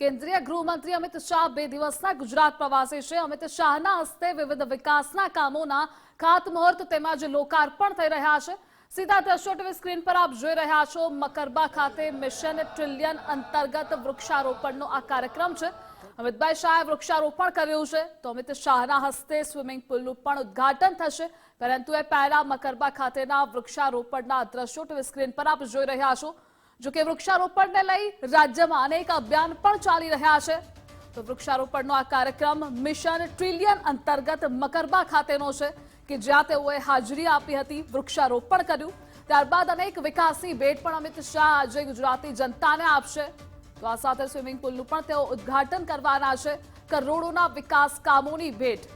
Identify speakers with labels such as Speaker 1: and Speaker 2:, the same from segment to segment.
Speaker 1: કેન્દ્રીય ગૃહમંત્રી અમિત શાહ 2 દિવસના ગુજરાત પ્રવાસે છે। અમિત શાહના હસ્તે વિવિધ વિકાસના કામોના ખાતમુહૂર્ત તેમજ લોકાર્પણ થઈ રહ્યા છે। સીધા દ્રશ્યો ટીવી સ્ક્રીન પર આપ જોઈ રહ્યા છો। મકરબા ખાતે મિશન ટ્રિલિયન અંતર્ગત વૃક્ષારોપણનો આ કાર્યક્રમ છે। અમિતભાઈ શાહે વૃક્ષારોપણ કર્યું છે તો અમિત શાહના હસ્તે સ્વિમિંગ પુલનું પણ ઉદ્ઘાટન થશે। પરંતુ એ પહેલા મકરબા ખાતેના વૃક્ષારોપણના દ્રશ્યો ટીવી સ્ક્રીન પર આપ જોઈ રહ્યા છો। જો કે વૃક્ષારોપણને લઈ રાજ્યમાં અનેક અભિયાન પણ ચાલી રહ્યા છે। તો વૃક્ષારોપણનો આ કાર્યક્રમ મિશન ટ્રિલિયન અંતર્ગત મકરબા ખાતેનો છે કે જ્યાં તેઓએ હાજરી આપી હતી, વૃક્ષારોપણ કર્યું। ત્યારબાદ અનેક વિકાસની ભેટ પણ અમિત શાહ આજે ગુજરાતી જનતાને આપશે। તો આ સાથે સ્વિમિંગ પુલનું પણ તેઓ ઉદ્ઘાટન કરવાના છે। કરોડોના વિકાસ કામોની ભેટ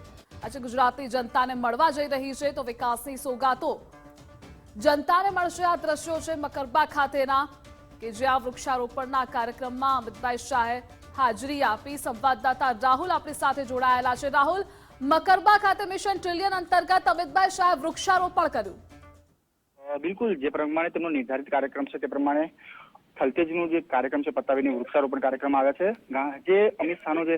Speaker 1: આજે ગુજરાતી જનતાને મળવા જઈ રહી છે। તો વિકાસની સોગાતો જનતાને મળશે। આ દ્રશ્યો છે મકરબા ખાતેના કે જ્યાં વૃક્ષારોપણના કાર્યક્રમમાં અમિતભાઈ શાહે હાજરી આપી। સંવાદદાતા રાહુલ આપણી સાથે જોડાયેલા છે। રાહુલ, મકરબા ખાતે મિશન ટ્રિલિયન અંતર્ગત અમિતભાઈ શાહે વૃક્ષારોપણ કર્યું।
Speaker 2: બિલકુલ, જે પ્રમાણે તેમનો નિર્ધારિત કાર્યક્રમ છે તે પ્રમાણે થલતેજનો જે કાર્યક્રમ છે પતાવીને વૃક્ષારોપણ કાર્યક્રમ આવ્યા છે। જે અમિત શાહનો જે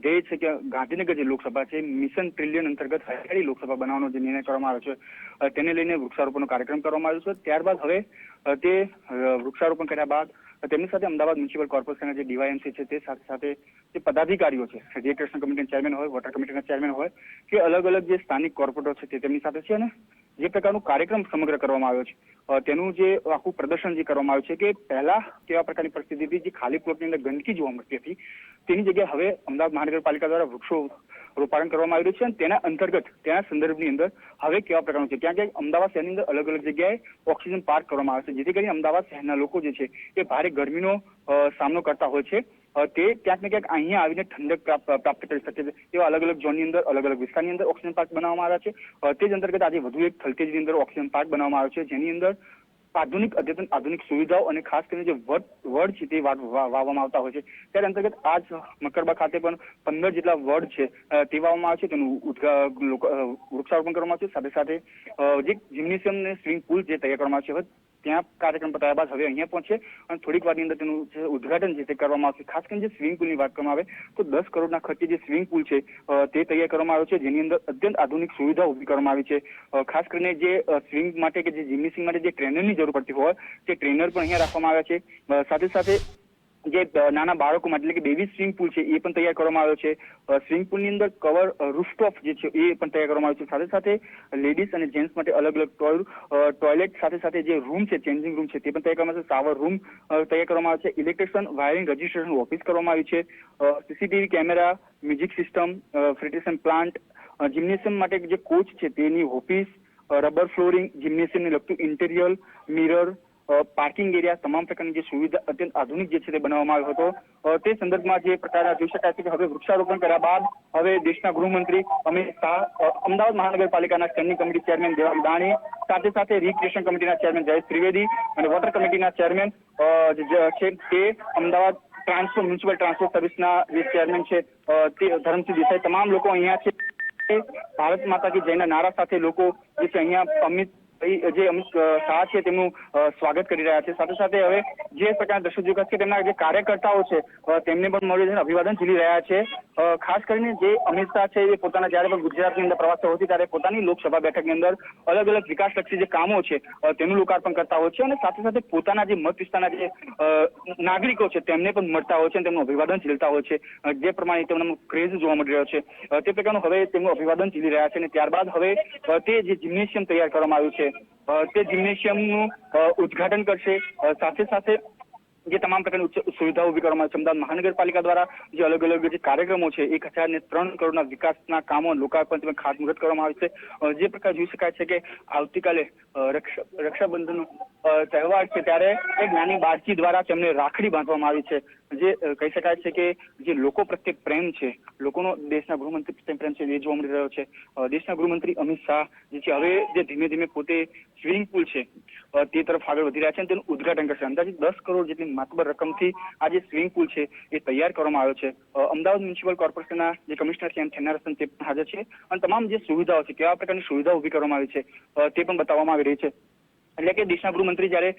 Speaker 2: ધ્યેય છે કે ગાંધીનગર જે લોકસભા છે મિશન ટ્રિલિયન અંતર્ગત હરિયાળી લોકસભા બનાવવાનો જે નિર્ણય કરવામાં આવ્યો છે તેને લઈને વૃક્ષારોપણનો કાર્યક્રમ કરવામાં આવ્યો છે। ત્યારબાદ હવે તે વૃક્ષારોપણ કર્યા બાદ તેમની સાથે અમદાવાદ મ્યુનિસિપલ કોર્પોરેશનના જે ડીવાયએમસી છે તે સાથે સાથે જે પદાધિકારીઓ છે, રેક્રેશન કમિટીના ચેરમેન હોય, વોટર કમિટીના ચેરમેન હોય કે અલગ અલગ જે સ્થાનિક કોર્પોરેટરો છે તે તેમની સાથે છે। અને જે પ્રકારનું કાર્યક્રમ સમગ્ર કરવામાં આવ્યો છે તેનું જે આખું પ્રદર્શન જે કરવામાં આવ્યું છે કે પહેલા કેવા પ્રકારની પરિસ્થિતિ હતી, જે ખાલી પ્લોટની અંદર ગંદકી જોવા મળતી હતી તેની જગ્યાએ હવે અમદાવાદ મહાનગરપાલિકા દ્વારા વૃક્ષો રોપાણ કરવામાં આવ્યું છે। અને તેના અંતર્ગત તેના સંદર્ભની અંદર હવે કેવા પ્રકારનું છે, ક્યાં ક્યાંક અમદાવાદ શહેરની અંદર અલગ અલગ જગ્યાએ ઓક્સિજન પાર્ક કરવામાં આવે છે, જેથી કરીને અમદાવાદ શહેરના લોકો જે છે એ ભારે ગરમીનો સામનો કરતા હોય છે તે ક્યાંક ને ક્યાંક અહીંયા આવીને ઠંડક પ્રાપ્ત કરી શકે છે। એવા અલગ અલગ ઝોનની અંદર અલગ અલગ વિસ્તારની અંદર ઓક્સિજન પાર્ક બનાવવામાં આવ્યા છે। તે જ અંતર્ગત આજે વધુ એક થલતેજની અંદર ઓક્સિજન પાર્ક બનાવવામાં આવ્યો છે, જેની અંદર અદ્યતન આધુનિક સુવિધાઓ અને ખાસ કરીને જે વડ છે તે વાવવામાં આવતા હોય છે। ત્યારે અંતર્ગત આજ મકરબા ખાતે પણ 15 જેટલા વડ છે તે વાવવામાં આવે છે, તેનું વૃક્ષારોપણ કરવામાં આવે છે। સાથે સાથે જે જિમ્નેશિયમ ને સ્વિમિંગ પુલ જે તૈયાર કરવામાં આવે છે ત્યાં કાર્યક્રમ પતાવ્યા બાદ હવે અહીંયા પહોંચે અને થોડીક વારની અંદર તેનું જે ઉદ્ઘાટન છે તે કરવામાં આવશે। ખાસ કરીને જે સ્વિમિંગ પુલની વાત કરવામાં આવે તો 10 કરોડના ખર્ચે જે સ્વિમિંગ પુલ છે તે તૈયાર કરવામાં આવ્યો છે, જેની અંદર અત્યંત આધુનિક સુવિધા ઉભી કરવામાં આવી છે। ખાસ કરીને જે સ્વિમિંગ માટે કે જે જિમ્નેશિયમ માટે જે ટ્રેનરની જરૂર પડતી હોય તે ટ્રેનર પણ અહીંયા રાખવામાં આવ્યા છે। સાથે સાથે જે નાના બાળકો માટે એટલે કે બેબી સ્વિમિંગ પુલ છે એ પણ તૈયાર કરવામાં આવ્યો છે। સ્વિમિંગ પુલની અંદર કવર રૂફટોપ જે છે એ પણ તૈયાર કરવામાં આવ્યો છે। સાથે સાથે લેડીઝ અને જેન્ટ્સ માટે અલગ અલગ ટોયલેટ સાથે સાથે જે રૂમ છે, ચેન્જિંગ રૂમ છે તે પણ તૈયાર કરવામાં આવે છે। શાવર રૂમ તૈયાર કરવામાં આવે છે। ઇલેક્ટ્રિશિયન વાયરિંગ રજીસ્ટ્રેશન ઓફિસ કરવામાં આવી છે। CCTV camera, music system, filtration plant, gymnasium માટે જે કોચ છે તેની ઓફિસ, રબર ફ્લોરિંગ, જિમ્નેશિયમને લગતું ઇન્ટિરિયર, મિરર, પાર્કિંગ એરિયા, તમામ પ્રકારની જે સુવિધા અત્યંત આધુનિક જે છે તે બનાવવામાં આવ્યો હતો। તે સંદર્ભમાં જે પ્રકારના જોઈ શકાય છે કે હવે વૃક્ષારોપણ કર્યા બાદ હવે દેશના ગૃહમંત્રી અમિત શાહ, અમદાવાદ મહાનગરપાલિકાના standing committee chairman Devang Dani, સાથે સાથે રિક્રિએશન કમિટીના ચેરમેન જયેશ ત્રિવેદી અને વોટર કમિટીના ચેરમેન છે તે અમદાવાદ મ્યુનિસિપલ ટ્રાન્સપોર્ટ સર્વિસના જે ચેરમેન છે તે ધરમસિંહ દેસાઈ, તમામ લોકો અહીંયા છે। ભારત માતા કી જયના નારા સાથે લોકો જે છે અહીંયા અમિત શાહ છે તેમનું સ્વાગત કરી રહ્યા છે। સાથે સાથે હવે જે પ્રકારના દ્રશ્યો જોઈ છે તેમના જે કાર્યકર્તાઓ છે તેમને પણ મળી જઈને અભિવાદન ઝીલી રહ્યા છે। ખાસ કરીને જે અમિત શાહ છે એ પોતાના જયારે પણ ગુજરાતની અંદર પ્રવાસ થયો છે ત્યારે પોતાની લોકસભા બેઠકની અંદર અલગ અલગ વિકાસલક્ષી જે કામો છે તેનું લોકાર્પણ કરતા હોય છે અને સાથે સાથે પોતાના જે મત વિસ્તારના જે નાગરિકો છે તેમને પણ મળતા હોય છે અને તેમનું અભિવાદન ઝીલતા હોય છે। જે પ્રમાણે તેમનો ક્રેઝ જોવા મળી રહ્યો છે તે પ્રકારનું હવે તેમનું અભિવાદન ઝીલી રહ્યા છે। અને ત્યારબાદ હવે તે જે જિમ્નેશિયમ તૈયાર કરવામાં આવ્યું છે તે જિમ્નેશિયમનું ઉદ્ઘાટન કરશે। સાથે સાથે જે તમામ પ્રકારની સુવિધાઓ ઉભી કરવામાં આવે છે। અમદાવાદ મહાનગરપાલિકા દ્વારા જે અલગ અલગ જે કાર્યક્રમો છે 1003 કરોડના વિકાસના કામો લોકાર્પણ તેમજ ખાતમુહૂર્ત કરવામાં આવે છે। જે પ્રકાર જોઈ શકાય છે કે આવતીકાલે રક્ષાબંધનનો તહેવાર છે ત્યારે એક નાની બાળકી દ્વારા તેમને રાખડી બાંધવામાં આવી છે। જે કહી શકાય છે કે જે લોકો પ્રત્યે પ્રેમ છે, લોકોનો દેશના ગૃહમંત્રી પ્રત્યે પ્રેમ છે એ જોવા મળી રહ્યો છે। દેશના ગૃહમંત્રી અમિત શાહ જે છે હવે જે ધીમે ધીમે પોતે સ્વિમિંગ પુલ છે તે તરફ આગળ વધી રહ્યા છે અને તેનું ઉદ્ઘાટન કરશે। અંદાજિત 10 કરોડ જેટલી માતબર રકમથી આ જે સ્વિમિંગ પુલ છે એ તૈયાર કરવામાં આવ્યો છે। અમદાવાદ મ્યુનિસિપલ કોર્પોરેશનના જે કમિશનર છે એમ થેન્નારસન તે હાજર છે અને તમામ જે સુવિધાઓ છે કેવા પ્રકારની સુવિધાઓ ઉભી કરવામાં આવી છે તે પણ બતાવવામાં આવી રહી છે। એટલે કે દેશના ગૃહમંત્રી જ્યારે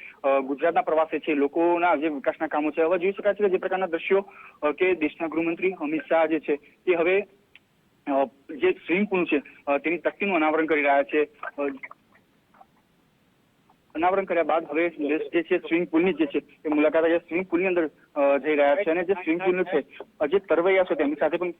Speaker 2: ગુજરાતના પ્રવાસે છે, લોકોના જે વિકાસના કામો છે, હવે જોઈ શકાય છે કે જે પ્રકારના દ્રશ્યો કે દેશના ગૃહમંત્રી અમિત શાહ જે છે તે હવે જે સ્વિમિંગ પુલ છે તેની તકતીનું અનાવરણ કરી રહ્યા છે. અનાવરણ કર્યા બાદ હવે જે છે સ્વિમિંગ પુલની જે છે એ મુલાકાત સ્વિમિંગ પુલની અંદર જઈ રહ્યા છે અને જે સ્વિમિંગ પુલ છે જે તરવૈયા છે તેમની સાથે પણ